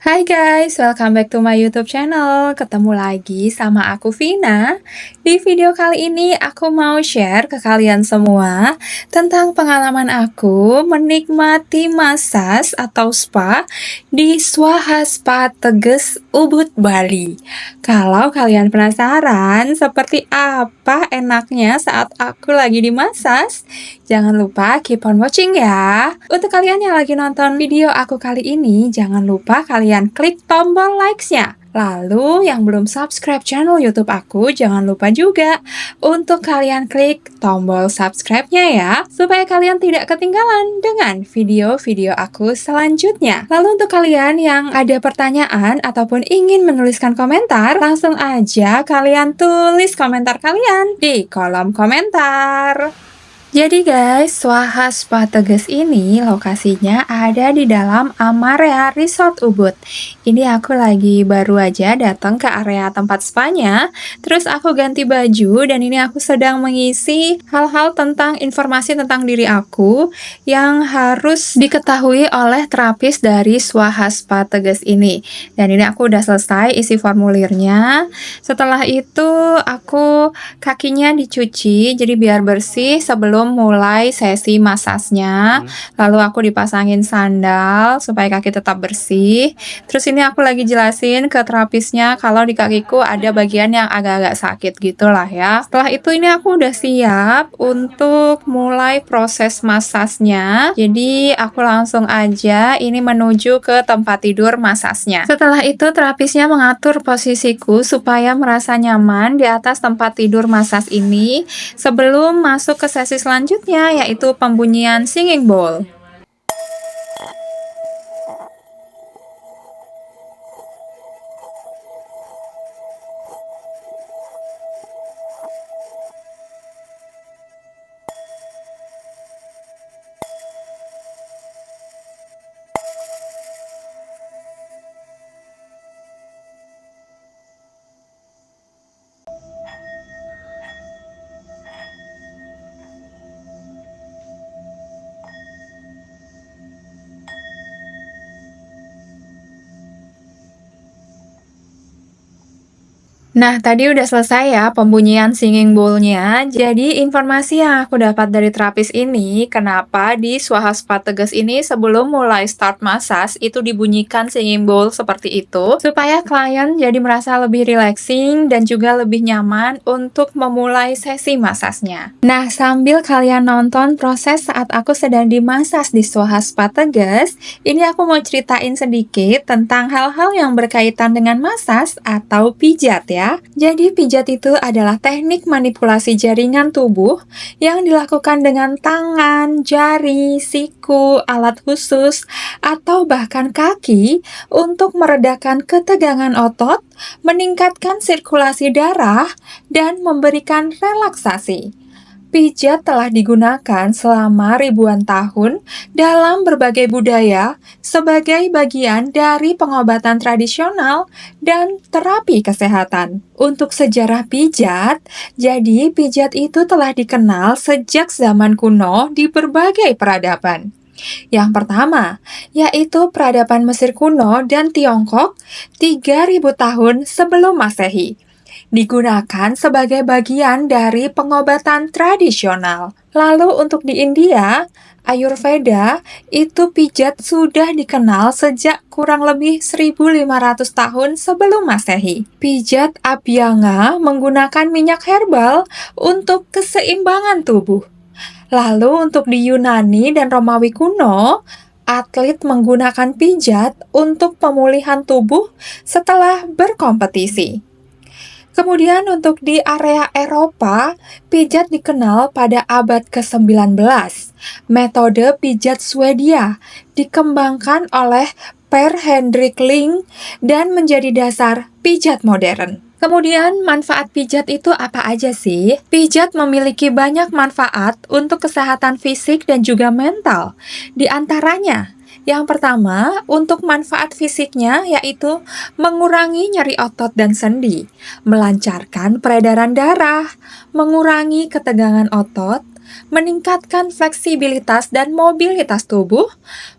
Hai guys, welcome back to my YouTube channel. Ketemu lagi sama aku Vina. Di video kali ini aku mau share ke kalian semua tentang pengalaman aku menikmati massage atau spa di Swaha Spa Teges, Ubud, Bali. Kalau kalian penasaran seperti apa enaknya saat aku lagi di massage, jangan lupa keep on watching ya. Untuk kalian yang lagi nonton video aku kali ini, jangan lupa kalian klik tombol likes-nya. Lalu yang belum subscribe channel YouTube aku, jangan lupa juga untuk kalian klik tombol subscribe-nya ya, supaya kalian tidak ketinggalan dengan video-video aku selanjutnya. Lalu untuk kalian yang ada pertanyaan ataupun ingin menuliskan komentar, langsung aja kalian tulis komentar kalian di kolom komentar. Jadi guys, Swaha Spa Teges ini lokasinya ada di dalam Amarea Resort Ubud. Ini aku lagi baru aja datang ke area tempat spanya, terus aku ganti baju dan ini aku sedang mengisi hal-hal tentang informasi tentang diri aku yang harus diketahui oleh terapis dari Swaha Spa Teges ini. Dan ini aku udah selesai isi formulirnya. Setelah itu aku kakinya dicuci jadi biar bersih sebelum mulai sesi masasnya. Lalu aku dipasangin sandal supaya kaki tetap bersih. Terus ini aku lagi jelasin ke terapisnya kalau di kakiku ada bagian yang agak-agak sakit gitulah ya. Setelah itu ini aku udah siap untuk mulai proses masasnya. Jadi aku langsung aja ini menuju ke tempat tidur masasnya. Setelah itu terapisnya mengatur posisiku supaya merasa nyaman di atas tempat tidur masas ini sebelum masuk ke sesi selanjutnya, yaitu pembunyian singing bowl. Nah, tadi udah selesai ya pembunyian singing bowl-nya. Jadi, informasi yang aku dapat dari terapis ini, kenapa di Swaha Spa Teges ini sebelum mulai start massage itu dibunyikan singing bowl seperti itu, supaya klien jadi merasa lebih relaxing dan juga lebih nyaman untuk memulai sesi massage-nya. Nah, sambil kalian nonton proses saat aku sedang dimasas di Swaha Spa Teges, ini aku mau ceritain sedikit tentang hal-hal yang berkaitan dengan massage atau pijat ya. Jadi pijat itu adalah teknik manipulasi jaringan tubuh yang dilakukan dengan tangan, jari, siku, alat khusus, atau bahkan kaki untuk meredakan ketegangan otot, meningkatkan sirkulasi darah, dan memberikan relaksasi. Pijat telah digunakan selama ribuan tahun dalam berbagai budaya sebagai bagian dari pengobatan tradisional dan terapi kesehatan. Untuk sejarah pijat, jadi pijat itu telah dikenal sejak zaman kuno di berbagai peradaban. Yang pertama, yaitu peradaban Mesir kuno dan Tiongkok 3000 tahun sebelum Masehi. Digunakan sebagai bagian dari pengobatan tradisional. Lalu untuk di India, Ayurveda itu pijat sudah dikenal sejak kurang lebih 1500 tahun sebelum Masehi. Pijat Abhyanga menggunakan minyak herbal untuk keseimbangan tubuh. Lalu untuk di Yunani dan Romawi kuno, atlet menggunakan pijat untuk pemulihan tubuh setelah berkompetisi. Kemudian untuk di area Eropa, pijat dikenal pada abad ke-19. Metode pijat Swedia dikembangkan oleh Per Henrik Ling dan menjadi dasar pijat modern. Kemudian manfaat pijat itu apa aja sih? Pijat memiliki banyak manfaat untuk kesehatan fisik dan juga mental. Di antaranya, yang pertama, untuk manfaat fisiknya yaitu mengurangi nyeri otot dan sendi, melancarkan peredaran darah, mengurangi ketegangan otot, meningkatkan fleksibilitas dan mobilitas tubuh,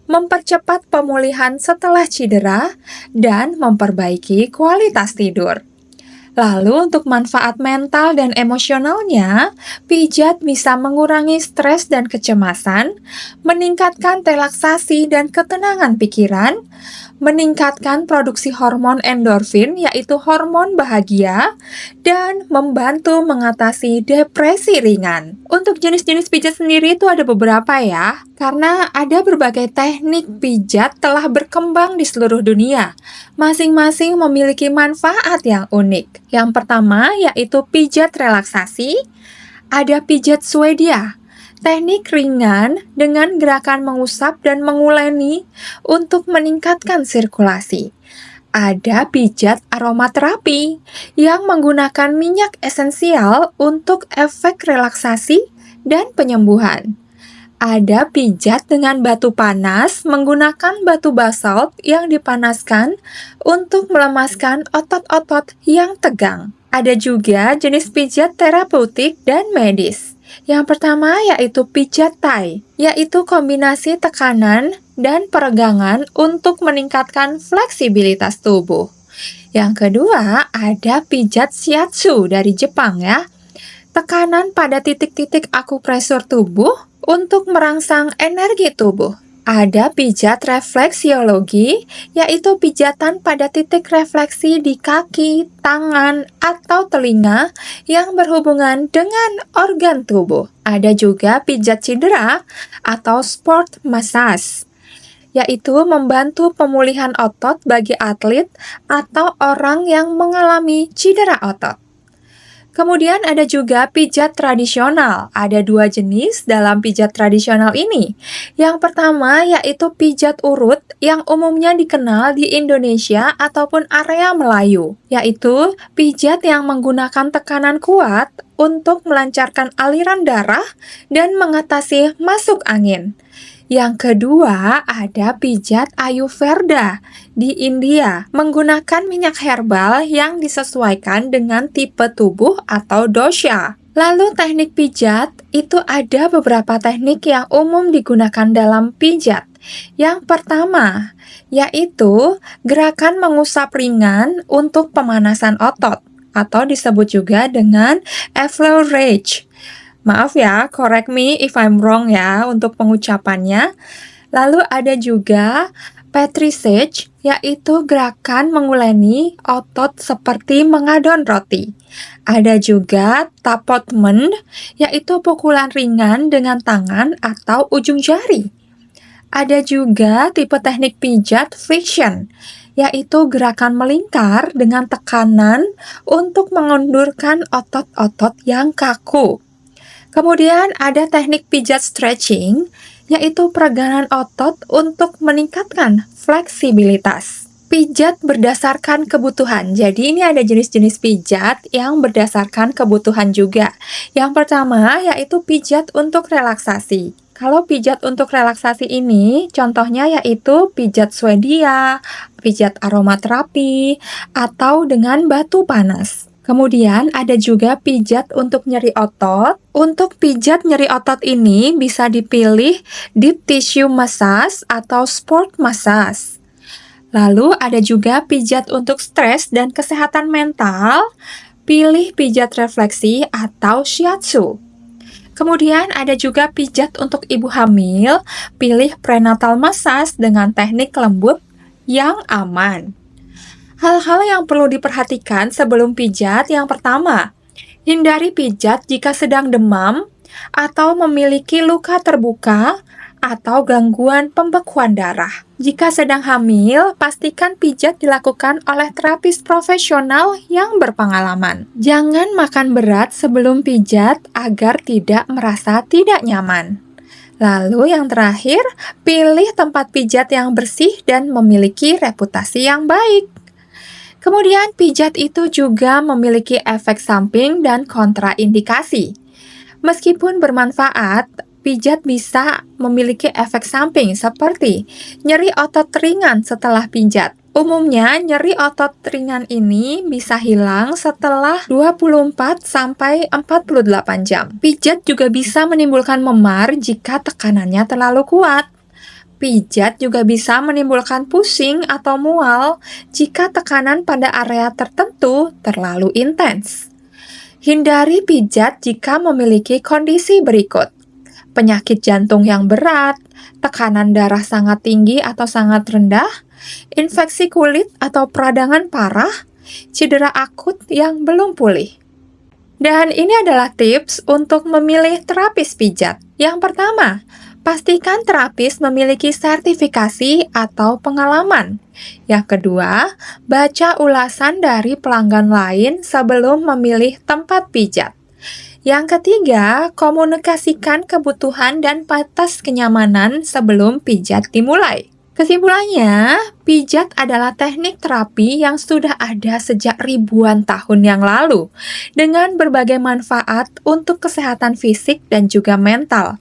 mempercepat pemulihan setelah cedera, dan memperbaiki kualitas tidur. Lalu untuk manfaat mental dan emosionalnya, pijat bisa mengurangi stres dan kecemasan, meningkatkan relaksasi dan ketenangan pikiran, meningkatkan produksi hormon endorfin yaitu hormon bahagia, dan membantu mengatasi depresi ringan. Untuk jenis-jenis pijat sendiri itu ada beberapa ya, karena ada berbagai teknik pijat telah berkembang di seluruh dunia. Masing-masing memiliki manfaat yang unik. Yang pertama yaitu pijat relaksasi, ada pijat Swedia. Teknik ringan dengan gerakan mengusap dan menguleni untuk meningkatkan sirkulasi. Ada pijat aromaterapi yang menggunakan minyak esensial untuk efek relaksasi dan penyembuhan. Ada pijat dengan batu panas menggunakan batu basalt yang dipanaskan untuk melemaskan otot-otot yang tegang. Ada juga jenis pijat terapeutik dan medis. Yang pertama yaitu pijat Thai, yaitu kombinasi tekanan dan peregangan untuk meningkatkan fleksibilitas tubuh. Yang kedua ada pijat shiatsu dari Jepang ya. Tekanan pada titik-titik akupresur tubuh untuk merangsang energi tubuh. Ada pijat refleksiologi, yaitu pijatan pada titik refleksi di kaki, tangan, atau telinga yang berhubungan dengan organ tubuh. Ada juga pijat cedera atau sport massage, yaitu membantu pemulihan otot bagi atlet atau orang yang mengalami cedera otot. Kemudian ada juga pijat tradisional. Ada dua jenis dalam pijat tradisional ini. Yang pertama yaitu pijat urut yang umumnya dikenal di Indonesia ataupun area Melayu, yaitu pijat yang menggunakan tekanan kuat untuk melancarkan aliran darah dan mengatasi masuk angin. Yang kedua ada pijat Ayurveda di India, menggunakan minyak herbal yang disesuaikan dengan tipe tubuh atau dosha. Lalu teknik pijat itu ada beberapa teknik yang umum digunakan dalam pijat. Yang pertama yaitu gerakan mengusap ringan untuk pemanasan otot atau disebut juga dengan effleurage. Maaf ya, correct me if I'm wrong ya untuk pengucapannya. Lalu ada juga Petrissage, yaitu gerakan menguleni otot seperti mengadon roti. Ada juga Tappotment, yaitu pukulan ringan dengan tangan atau ujung jari. Ada juga tipe teknik pijat friction, yaitu gerakan melingkar dengan tekanan untuk mengendurkan otot-otot yang kaku. Kemudian ada teknik pijat stretching, yaitu peregangan otot untuk meningkatkan fleksibilitas. Pijat berdasarkan kebutuhan. Jadi ini ada jenis-jenis pijat yang berdasarkan kebutuhan juga. Yang pertama yaitu pijat untuk relaksasi. Kalau pijat untuk relaksasi ini, contohnya yaitu pijat Swedia, pijat aromaterapi, atau dengan batu panas. Kemudian ada juga pijat untuk nyeri otot. Untuk pijat nyeri otot ini bisa dipilih deep tissue massage atau sport massage. Lalu ada juga pijat untuk stres dan kesehatan mental. Pilih pijat refleksi atau shiatsu. Kemudian ada juga pijat untuk ibu hamil. Pilih prenatal massage dengan teknik lembut yang aman. Hal-hal yang perlu diperhatikan sebelum pijat yang pertama, hindari pijat jika sedang demam atau memiliki luka terbuka atau gangguan pembekuan darah. Jika sedang hamil, pastikan pijat dilakukan oleh terapis profesional yang berpengalaman. Jangan makan berat sebelum pijat agar tidak merasa tidak nyaman. Lalu yang terakhir, pilih tempat pijat yang bersih dan memiliki reputasi yang baik. Kemudian pijat itu juga memiliki efek samping dan kontraindikasi. Meskipun bermanfaat, pijat bisa memiliki efek samping seperti nyeri otot ringan setelah pijat. Umumnya, nyeri otot ringan ini bisa hilang setelah 24-48 jam. Pijat juga bisa menimbulkan memar jika tekanannya terlalu kuat. Pijat juga bisa menimbulkan pusing atau mual jika tekanan pada area tertentu terlalu intens. Hindari pijat jika memiliki kondisi berikut: penyakit jantung yang berat, tekanan darah sangat tinggi atau sangat rendah, infeksi kulit atau peradangan parah, cedera akut yang belum pulih. Dan ini adalah tips untuk memilih terapis pijat. Yang pertama, pastikan terapis memiliki sertifikasi atau pengalaman. Yang kedua, baca ulasan dari pelanggan lain sebelum memilih tempat pijat. Yang ketiga, komunikasikan kebutuhan dan batas kenyamanan sebelum pijat dimulai. Kesimpulannya, pijat adalah teknik terapi yang sudah ada sejak ribuan tahun yang lalu, dengan berbagai manfaat untuk kesehatan fisik dan juga mental.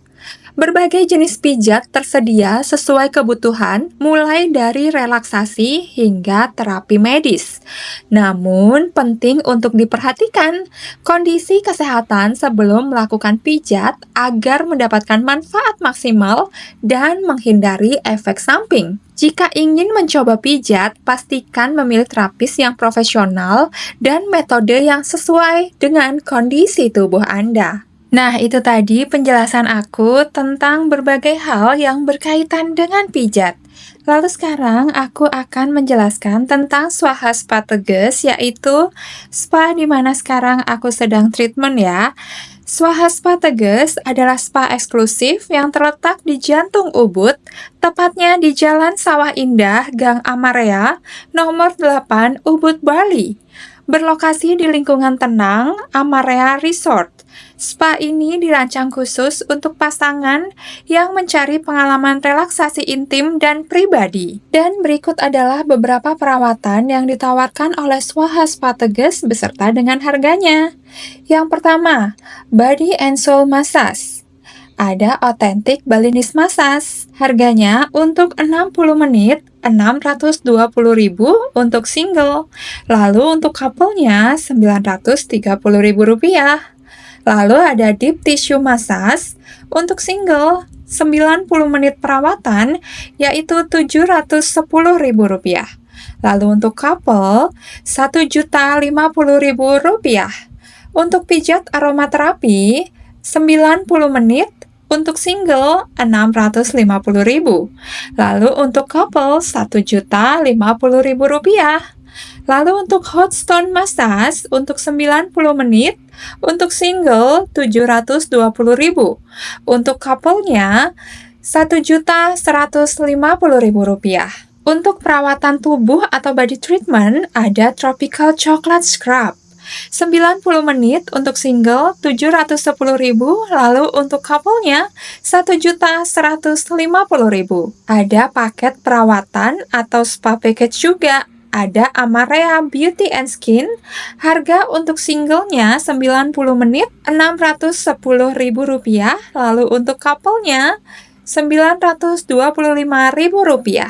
Berbagai jenis pijat tersedia sesuai kebutuhan, mulai dari relaksasi hingga terapi medis. Namun, penting untuk diperhatikan kondisi kesehatan sebelum melakukan pijat agar mendapatkan manfaat maksimal dan menghindari efek samping. Jika ingin mencoba pijat, pastikan memilih terapis yang profesional dan metode yang sesuai dengan kondisi tubuh Anda. Nah, itu tadi penjelasan aku tentang berbagai hal yang berkaitan dengan pijat. Lalu sekarang aku akan menjelaskan tentang Swahaspa Teges, yaitu spa di mana sekarang aku sedang treatment ya. Swahaspa Teges adalah spa eksklusif yang terletak di jantung Ubud, tepatnya di Jalan Sawah Indah, Gang Amarea, nomor 8, Ubud, Bali. Berlokasi di lingkungan tenang, Amarea Resort. Spa ini dirancang khusus untuk pasangan yang mencari pengalaman relaksasi intim dan pribadi. Dan berikut adalah beberapa perawatan yang ditawarkan oleh Swahaspa Teges beserta dengan harganya. Yang pertama, Body and Soul Massage. Ada Authentic Balinese Massage. Harganya untuk 60 menit, 620.000 untuk single. Lalu untuk couple-nya, Rp930.000. Lalu ada Deep Tissue Massage untuk single, 90 menit perawatan, yaitu Rp710.000. Lalu untuk couple, Rp1.050.000. Untuk pijat aromaterapi, 90 menit, untuk single, Rp650.000. Lalu untuk couple, Rp1.050.000. Lalu untuk hot stone massage, untuk 90 menit, untuk single, Rp720.000. Untuk couple-nya, Rp1.150.000. Untuk perawatan tubuh atau body treatment, ada Tropical Chocolate Scrub. 90 menit untuk single, Rp710.000, lalu untuk couple-nya, Rp1.150.000. Ada paket perawatan atau spa package juga. Ada Amarea Beauty and Skin, harga untuk singlenya 90 menit, Rp610.000, lalu untuk couple-nya, Rp925.000.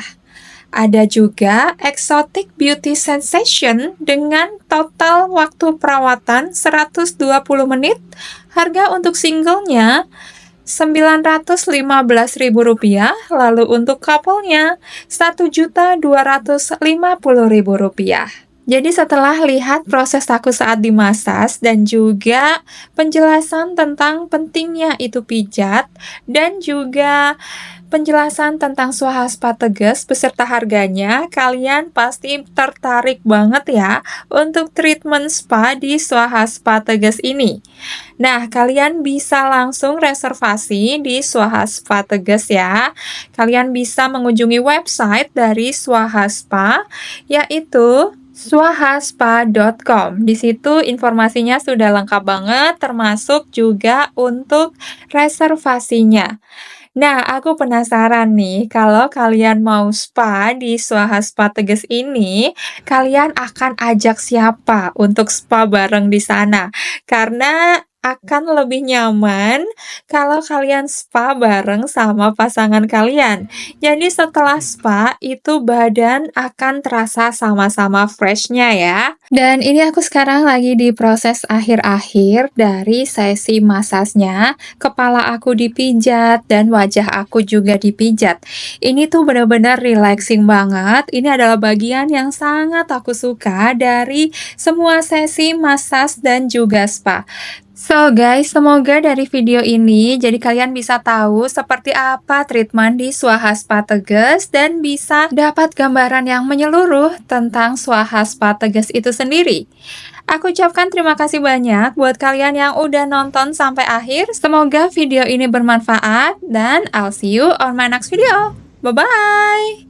Ada juga Exotic Beauty Sensation dengan total waktu perawatan 120 menit, harga untuk singlenya Rp915.000, lalu untuk couple-nya Rp1.250.000. Jadi setelah lihat proses aku saat dimasas dan juga penjelasan tentang pentingnya itu pijat dan juga penjelasan tentang Swahaspa Teges beserta harganya, kalian pasti tertarik banget ya untuk treatment spa di Swahaspa Teges ini. Nah, kalian bisa langsung reservasi di Swahaspa Teges ya. Kalian bisa mengunjungi website dari Swahaspa, yaitu swahaspa.com. Di situ informasinya sudah lengkap banget, termasuk juga untuk reservasinya. Nah, aku penasaran nih, kalau kalian mau spa di Swahaspa Teges ini, kalian akan ajak siapa untuk spa bareng di sana? Karena akan lebih nyaman kalau kalian spa bareng sama pasangan kalian. Jadi setelah spa, itu badan akan terasa sama-sama freshnya ya. Dan ini aku sekarang lagi di proses akhir-akhir dari sesi masasnya. Kepala aku dipijat dan wajah aku juga dipijat. Ini tuh benar-benar relaxing banget. Ini adalah bagian yang sangat aku suka dari semua sesi massage dan juga spa. So guys, semoga dari video ini jadi kalian bisa tahu seperti apa treatment di Swaha Spa Teges dan bisa dapat gambaran yang menyeluruh tentang Swaha Spa Teges itu sendiri. Aku ucapkan terima kasih banyak buat kalian yang udah nonton sampai akhir. Semoga video ini bermanfaat dan I'll see you on my next video. Bye-bye!